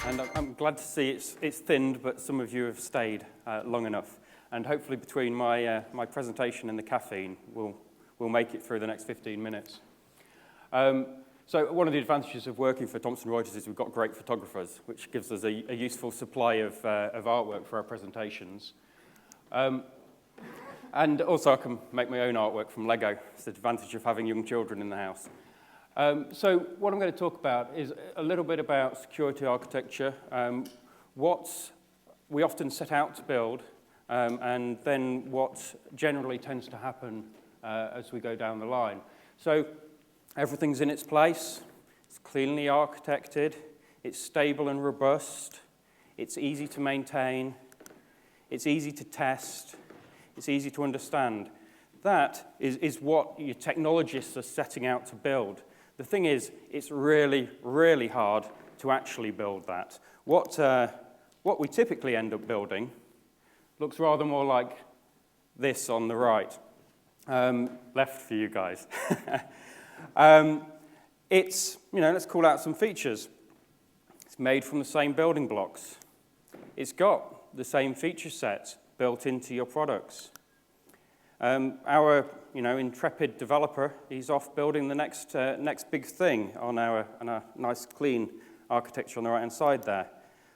And I'm glad to see it's thinned, but some of you have stayed long enough. And hopefully between my presentation and the caffeine, we'll make it through the next 15 minutes. So one of the advantages of working for Thomson Reuters is we've got great photographers, which gives us a useful supply of artwork for our presentations. And also I can make my own artwork from Lego. It's the advantage of having young children in the house. So what I'm going to talk about is a little bit about security architecture, what we often set out to build, and then what generally tends to happen as we go down the line. So everything's in its place, it's cleanly architected, it's stable and robust, it's easy to maintain, it's easy to test, it's easy to understand. That is what your technologists are setting out to build. The thing is, it's really, really hard to actually build that. What we typically end up building looks rather more like this on the right. Left for you guys. It's, let's call out some features. It's made from the same building blocks. It's got the same feature set built into your products. Our intrepid developer, he's off building the next big thing on our nice clean architecture on the right-hand side there.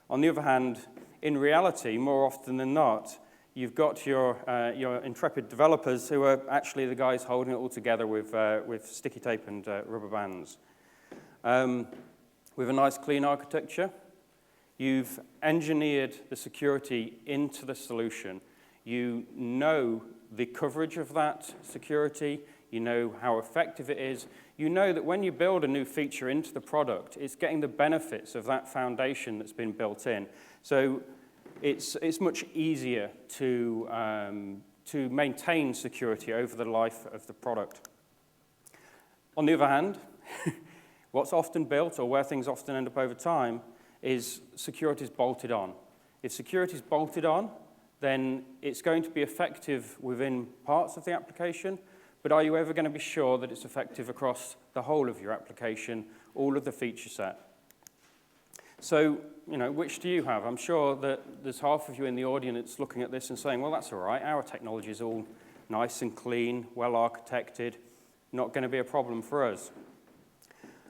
On the other hand, in reality, more often than not, you've got your intrepid developers who are actually the guys holding it all together with sticky tape and rubber bands. With a nice clean architecture, you've engineered the security into the solution. You know the coverage of that security, you know how effective it is, you know that when you build a new feature into the product, it's getting the benefits of that foundation that's been built in. So it's much easier to maintain security over the life of the product. On the other hand, what's often built, or where things often end up over time, is security is bolted on. If security is bolted on, then it's going to be effective within parts of the application, but are you ever going to be sure that it's effective across the whole of your application, all of the feature set? So, which do you have? I'm sure that there's half of you in the audience looking at this and saying, well, that's all right, our technology is all nice and clean, well architected, not going to be a problem for us.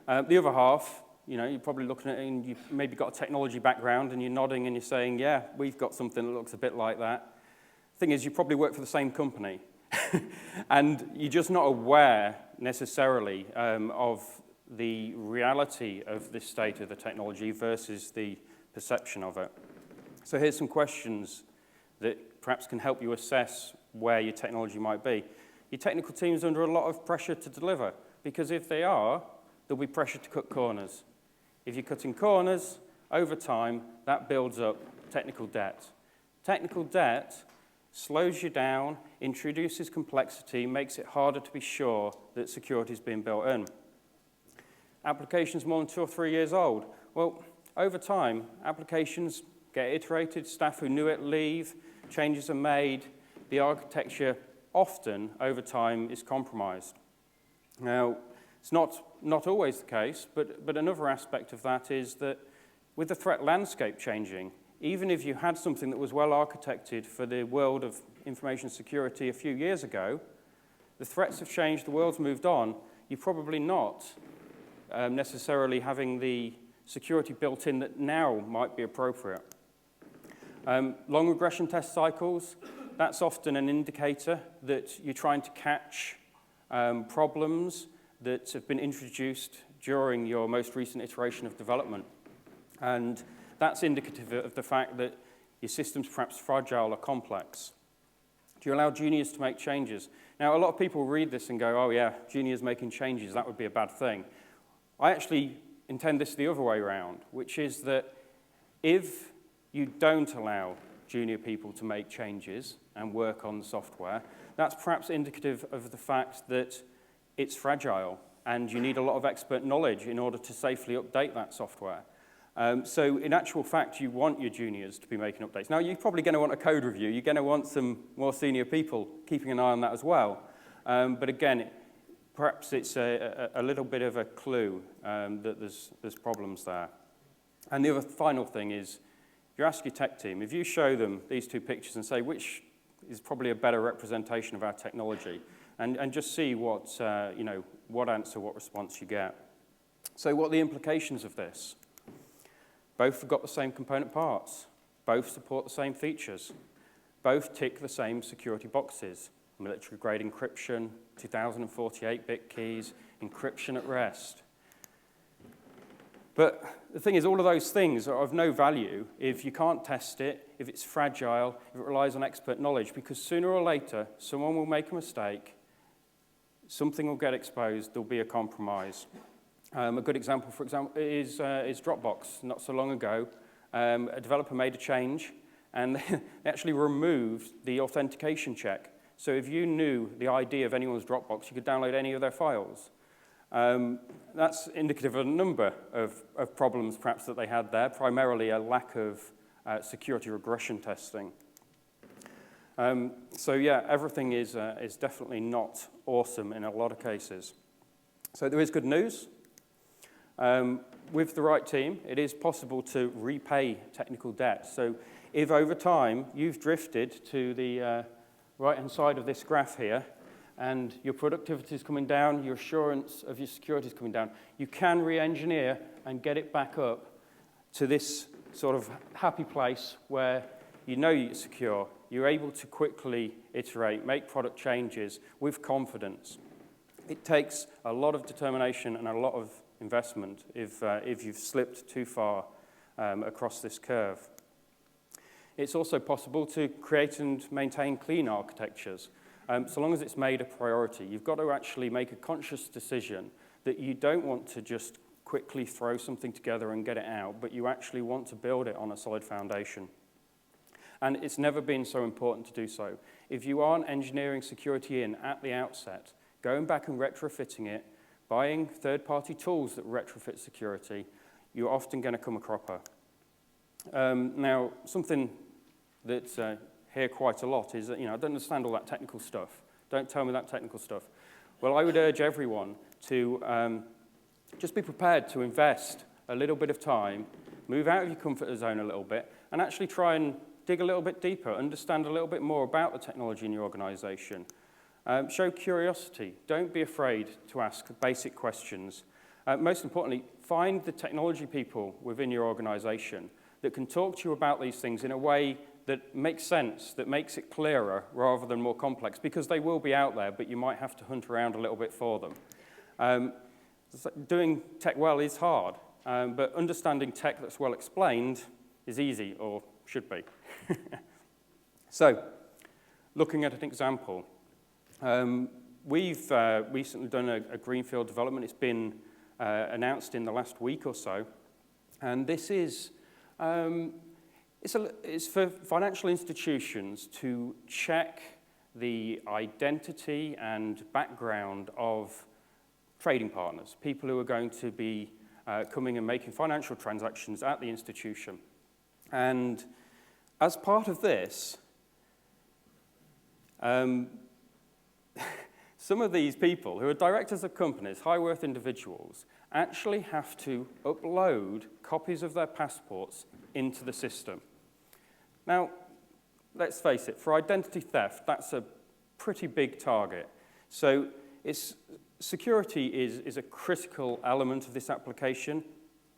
The other half, you're probably looking at it and you've maybe got a technology background and you're nodding and you're saying, yeah, we've got something that looks a bit like that. Thing is, you probably work for the same company and you're just not aware necessarily of the reality of this state of the technology versus the perception of it. So here's some questions that perhaps can help you assess where your technology might be. Your technical team's under a lot of pressure to deliver, because if they are, there'll be pressure to cut corners. If you're cutting corners, over time, that builds up technical debt. Technical debt slows you down, introduces complexity, makes it harder to be sure that security is being built in. Applications more than 2 or 3 years old. Well, over time, applications get iterated, staff who knew it leave, changes are made, the architecture often, over time, is compromised. Now, it's not always the case, but another aspect of that is that with the threat landscape changing, even if you had something that was well architected for the world of information security a few years ago, the threats have changed, the world's moved on, you're probably not necessarily having the security built in that now might be appropriate. Long regression test cycles, that's often an indicator that you're trying to catch problems that have been introduced during your most recent iteration of development. And that's indicative of the fact that your system's perhaps fragile or complex. Do you allow juniors to make changes? Now, a lot of people read this and go, oh yeah, juniors making changes, that would be a bad thing. I actually intend this the other way around, which is that if you don't allow junior people to make changes and work on the software, that's perhaps indicative of the fact that it's fragile and you need a lot of expert knowledge in order to safely update that software. So in actual fact, you want your juniors to be making updates. Now, you're probably going to want a code review. You're going to want some more senior people keeping an eye on that as well. But again, perhaps it's a little bit of a clue that there's problems there. And the other final thing is, you ask your tech team, if you show them these two pictures and say which is probably a better representation of our technology, and just see what, what answer, what response you get. So what are the implications of this? Both have got the same component parts. Both support the same features. Both tick the same security boxes. Military-grade encryption, 2048-bit keys, encryption at rest. But the thing is, all of those things are of no value if you can't test it, if it's fragile, if it relies on expert knowledge, because sooner or later, someone will make a mistake, something will get exposed, there'll be a compromise. A good example, for example, is Dropbox. Not so long ago, a developer made a change, and they actually removed the authentication check. So if you knew the ID of anyone's Dropbox, you could download any of their files. That's indicative of a number of problems, perhaps, that they had there, primarily a lack of security regression testing. So yeah, everything is definitely not awesome in a lot of cases. So there is good news. With the right team, it is possible to repay technical debt. So if over time you've drifted to the right-hand side of this graph here, and your productivity is coming down, your assurance of your security is coming down, you can re-engineer and get it back up to this sort of happy place where you know you're secure, you're able to quickly iterate, make product changes with confidence. It takes a lot of determination and a lot of investment if you've slipped too far across this curve. It's also possible to create and maintain clean architectures. So long as it's made a priority, you've got to actually make a conscious decision that you don't want to just quickly throw something together and get it out, but you actually want to build it on a solid foundation. And it's never been so important to do so. If you aren't engineering security in at the outset, going back and retrofitting it, buying third-party tools that retrofit security, you're often going to come a cropper. Now, something that's hear quite a lot is that, I don't understand all that technical stuff. Don't tell me that technical stuff. Well, I would urge everyone to just be prepared to invest a little bit of time, move out of your comfort zone a little bit, and actually try and dig a little bit deeper, understand a little bit more about the technology in your organization. Show curiosity. Don't be afraid to ask basic questions. Most importantly, find the technology people within your organization that can talk to you about these things in a way that makes sense, that makes it clearer rather than more complex, because they will be out there, but you might have to hunt around a little bit for them. Doing tech well is hard, but understanding tech that's well explained is easy, or should be. So, looking at an example, we've recently done a greenfield development. It's been announced in the last week or so, and this is it's for financial institutions to check the identity and background of trading partners, people who are going to be coming and making financial transactions at the institution. And as part of this, some of these people who are directors of companies, high-worth individuals, actually have to upload copies of their passports into the system. Now, let's face it, for identity theft, that's a pretty big target. So security is a critical element of this application.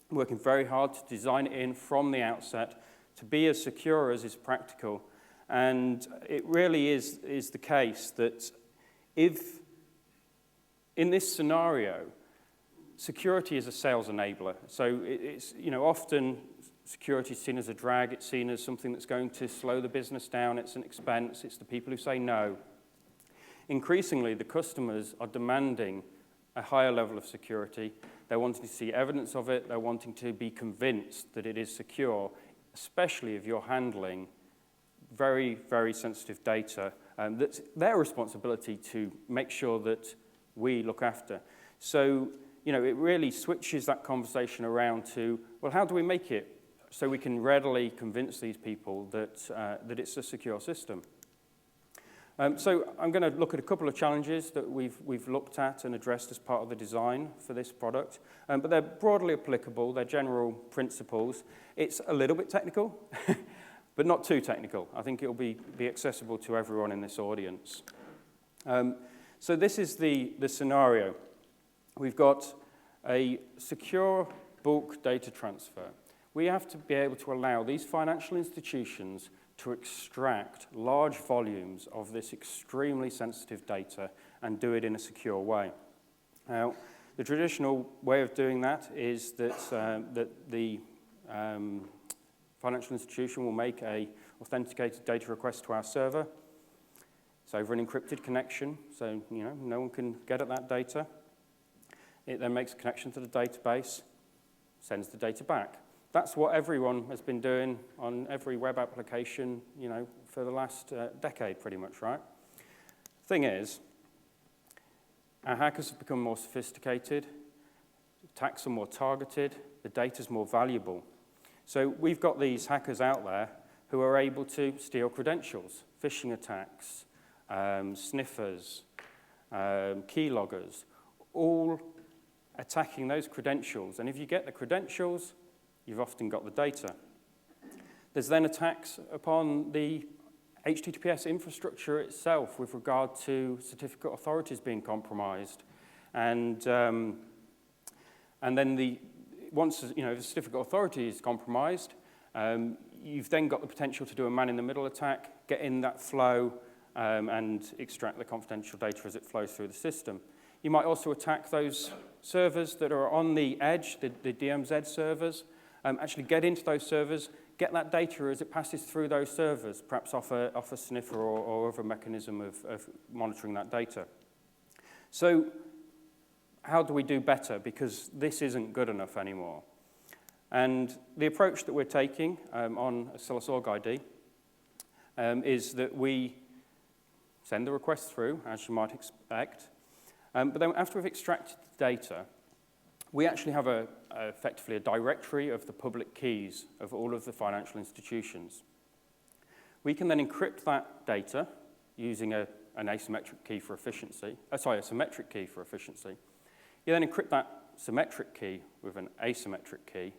I'm working very hard to design it in from the outset to be as secure as is practical. And it really is the case that if, in this scenario, security is a sales enabler. So it's, often security is seen as a drag. It's seen as something that's going to slow the business down. It's an expense. It's the people who say no. Increasingly, the customers are demanding a higher level of security. They're wanting to see evidence of it. They're wanting to be convinced that it is secure, especially if you're handling very, very sensitive data. That's their responsibility to make sure that we look after. So it really switches that conversation around to, well, how do we make it so we can readily convince these people that it's a secure system? So I'm going to look at a couple of challenges that we've looked at and addressed as part of the design for this product, but they're broadly applicable. They're general principles. It's a little bit technical, but not too technical. I think it'll be accessible to everyone in this audience. So this is the scenario. We've got a secure bulk data transfer. We have to be able to allow these financial institutions to extract large volumes of this extremely sensitive data and do it in a secure way. Now, the traditional way of doing that is that the financial institution will make an authenticated data request to our server. It's over an encrypted connection, so no one can get at that data. It then makes a connection to the database, sends the data back. That's what everyone has been doing on every web application, for the last decade, pretty much, right? Thing is, our hackers have become more sophisticated, attacks are more targeted, the data's more valuable. So we've got these hackers out there who are able to steal credentials, phishing attacks, sniffers, keyloggers, all attacking those credentials. And if you get the credentials, you've often got the data. There's then attacks upon the HTTPS infrastructure itself with regard to certificate authorities being compromised. And then once the certificate authority is compromised, you've then got the potential to do a man-in-the-middle attack, get in that flow, and extract the confidential data as it flows through the system. You might also attack those servers that are on the edge, the DMZ servers, actually get into those servers, get that data as it passes through those servers, perhaps off a sniffer or other mechanism of monitoring that data. So how do we do better? Because this isn't good enough anymore. And the approach that we're taking on Silas Org ID is that we send the request through, as you might expect, but then after we've extracted the data, we actually have effectively a directory of the public keys of all of the financial institutions. We can then encrypt that data using an asymmetric key for efficiency. A symmetric key for efficiency. You then encrypt that symmetric key with an asymmetric key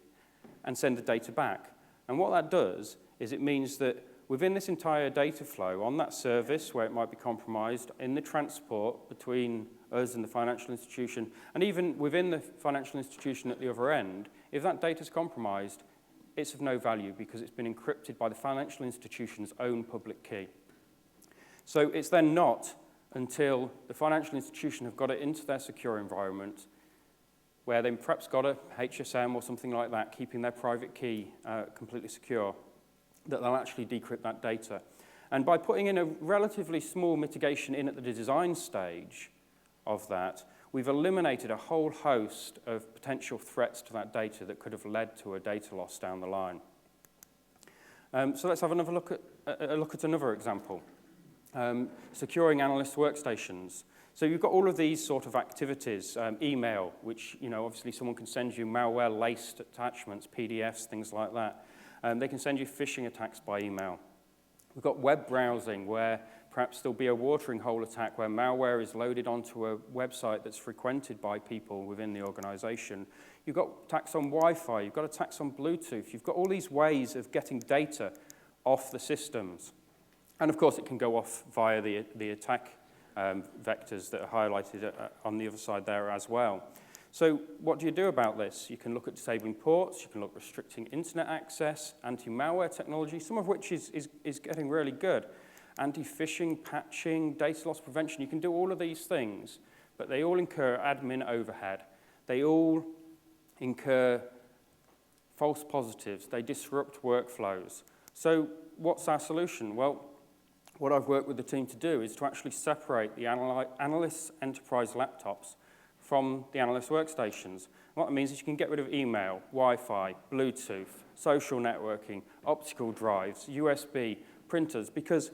and send the data back. And what that does is it means that within this entire data flow on that service where it might be compromised, in the transport between us and the financial institution, and even within the financial institution at the other end, if that data is compromised, it's of no value because it's been encrypted by the financial institution's own public key. So it's then not until the financial institution have got it into their secure environment where they've perhaps got a HSM or something like that, keeping their private key completely secure, that they'll actually decrypt that data. And by putting in a relatively small mitigation in at the design stage of that, we've eliminated a whole host of potential threats to that data that could have led to a data loss down the line. So let's have another look at another example. Securing analyst workstations. So you've got all of these sort of activities, email, which obviously someone can send you malware-laced attachments, PDFs, things like that. They can send you phishing attacks by email. We've got web browsing, where perhaps there'll be a watering hole attack where malware is loaded onto a website that's frequented by people within the organization. You've got attacks on Wi-Fi, you've got attacks on Bluetooth, you've got all these ways of getting data off the systems. And of course, it can go off via the attack vectors that are highlighted on the other side there as well. So what do you do about this? You can look at disabling ports, you can look at restricting internet access, anti-malware technology, some of which is getting really good. Anti-phishing, patching, data loss prevention, you can do all of these things, but they all incur admin overhead. They all incur false positives. They disrupt workflows. So what's our solution? Well, what I've worked with the team to do is to actually separate the analyst's enterprise laptops from the analyst workstations. What that means is you can get rid of email, Wi-Fi, Bluetooth, social networking, optical drives, USB, printers, because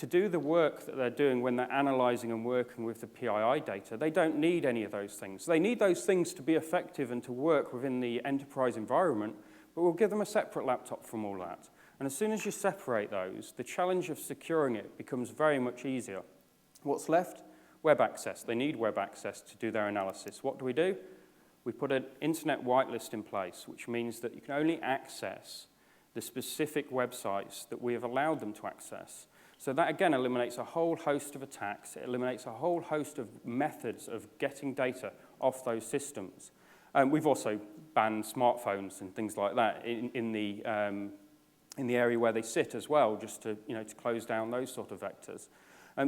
to do the work that they're doing when they're analyzing and working with the PII data, they don't need any of those things. They need those things to be effective and to work within the enterprise environment, but we'll give them a separate laptop from all that. And as soon as you separate those, the challenge of securing it becomes very much easier. What's left? Web access. They need web access to do their analysis. What do? We put an internet whitelist in place, which means that you can only access the specific websites that we have allowed them to access. So that, again, eliminates a whole host of attacks. It eliminates a whole host of methods of getting data off those systems. We've also banned smartphones and things like that in the area where they sit as well, just to close down those sort of vectors.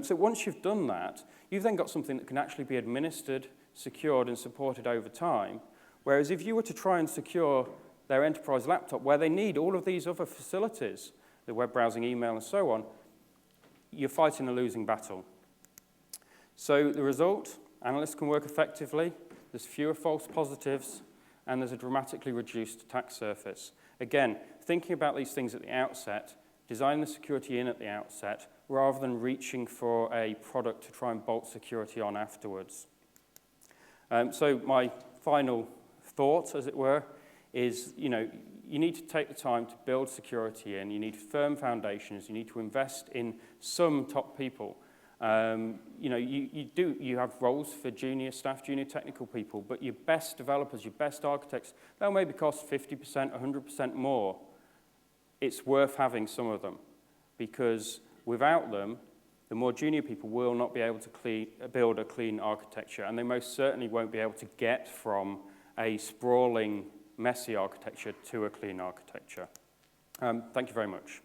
So once you've done that, you've then got something that can actually be administered, secured, and supported over time. Whereas if you were to try and secure their enterprise laptop, where they need all of these other facilities, the web browsing, email, and so on, you're fighting a losing battle. So the result, analysts can work effectively, there's fewer false positives, and there's a dramatically reduced attack surface. Again, thinking about these things at the outset, designing the security in at the outset, rather than reaching for a product to try and bolt security on afterwards. So my final thought, as it were, is you need to take the time to build security in. You need firm foundations. You need to invest in some top people. You have roles for junior staff, junior technical people, but your best developers, your best architects, they'll maybe cost 50%, 100% more. It's worth having some of them, because without them, the more junior people will not be able to build a clean architecture, and they most certainly won't be able to get from a sprawling, messy architecture to a clean architecture. Thank you very much.